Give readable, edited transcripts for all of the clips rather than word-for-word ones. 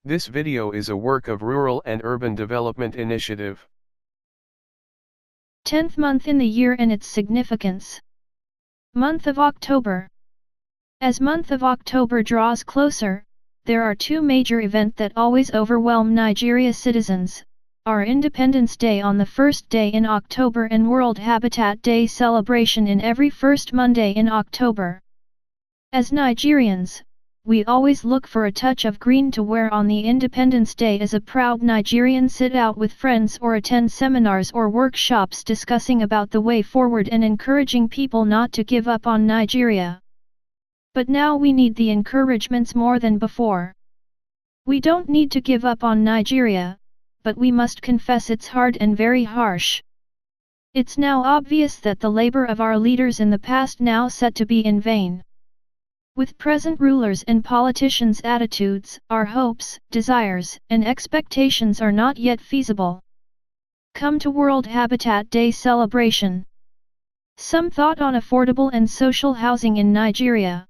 This video is a work of Rural and Urban Development Initiative. 10th month in the year and its significance. Month of October. As month of October draws closer, there are two major events that always overwhelm Nigeria citizens: our Independence Day on the first day in October and World Habitat Day celebration in every first Monday in October. As Nigerians, we always look for a touch of green to wear on the Independence Day as a proud Nigerian, sit out with friends or attend seminars or workshops discussing about the way forward and encouraging people not to give up on Nigeria. But now we need the encouragements more than before. We don't need to give up on Nigeria, but we must confess it's hard and very harsh. It's now obvious that the labor of our leaders in the past now set to be in vain. With present rulers and politicians' attitudes, our hopes, desires, and expectations are not yet feasible. Come to World Habitat Day celebration. Some thought on affordable and social housing in Nigeria.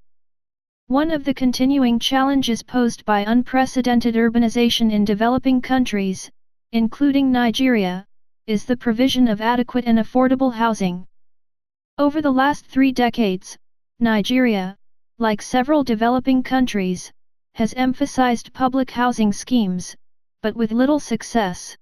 One of the continuing challenges posed by unprecedented urbanization in developing countries, including Nigeria, is the provision of adequate and affordable housing. Over the last 3 decades, Nigeria, like several developing countries, has emphasized public housing schemes, but with little success.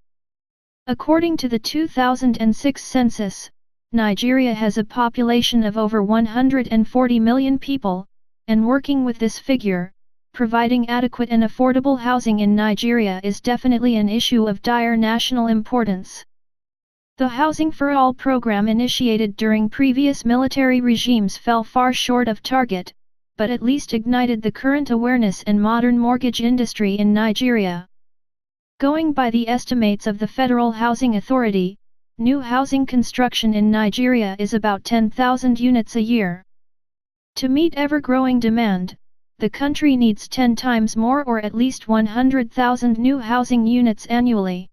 According to the 2006 census, Nigeria has a population of over 140 million people, and working with this figure, providing adequate and affordable housing in Nigeria is definitely an issue of dire national importance. The Housing for All program initiated during previous military regimes fell far short of target, but at least ignited the current awareness and modern mortgage industry in Nigeria. Going by the estimates of the Federal Housing Authority, new housing construction in Nigeria is about 10,000 units a year. To meet ever-growing demand, the country needs 10 times more, or at least 100,000 new housing units annually.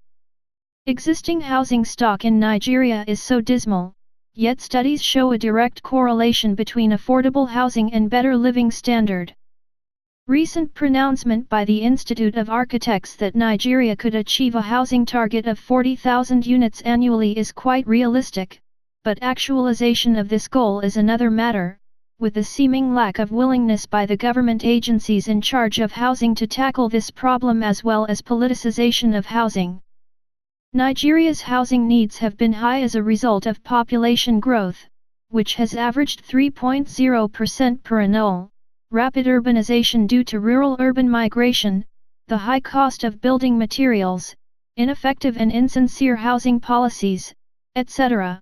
Existing housing stock in Nigeria is so dismal, yet studies show a direct correlation between affordable housing and better living standard. Recent pronouncement by the Institute of Architects that Nigeria could achieve a housing target of 40,000 units annually is quite realistic, but actualization of this goal is another matter, with the seeming lack of willingness by the government agencies in charge of housing to tackle this problem, as well as politicization of housing. Nigeria's housing needs have been high as a result of population growth, which has averaged 3.0% per annum, rapid urbanization due to rural-urban migration, the high cost of building materials, ineffective and insincere housing policies, etc.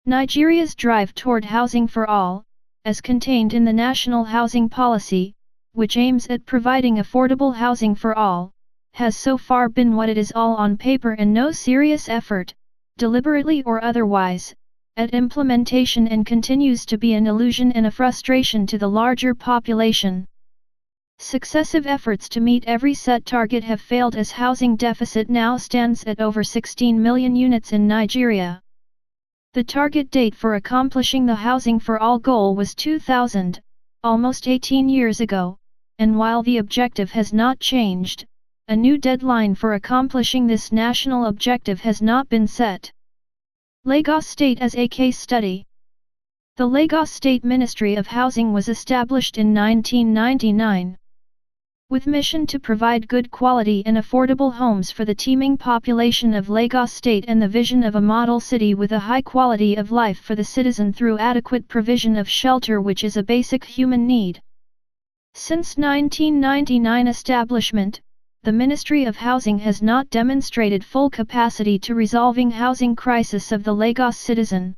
Nigeria's drive toward housing for all, as contained in the National Housing Policy, which aims at providing affordable housing for all, has so far been what it is: all on paper and no serious effort, deliberately or otherwise, at implementation, and continues to be an illusion and a frustration to the larger population. Successive efforts to meet every set target have failed, as housing deficit now stands at over 16 million units in Nigeria. The target date for accomplishing the Housing for All goal was 2000, almost 18 years ago, and while the objective has not changed, a new deadline for accomplishing this national objective has not been set. Lagos State as a case study. The Lagos State Ministry of Housing was established in 1999. With mission to provide good quality and affordable homes for the teeming population of Lagos State, and the vision of a model city with a high quality of life for the citizen through adequate provision of shelter, which is a basic human need. Since 1999 establishment, the Ministry of Housing has not demonstrated full capacity to resolving housing crisis of the Lagos citizen.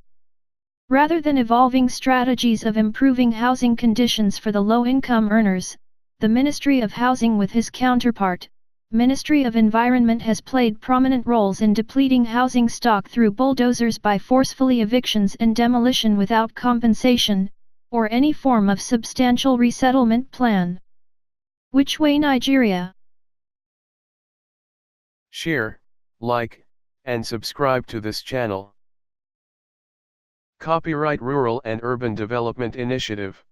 Rather than evolving strategies of improving housing conditions for the low-income earners, the Ministry of Housing with his counterpart, Ministry of Environment, has played prominent roles in depleting housing stock through bulldozers by forcefully evictions and demolition without compensation, or any form of substantial resettlement plan. Which way Nigeria? Share, like, and subscribe to this channel. Copyright Rural and Urban Development Initiative.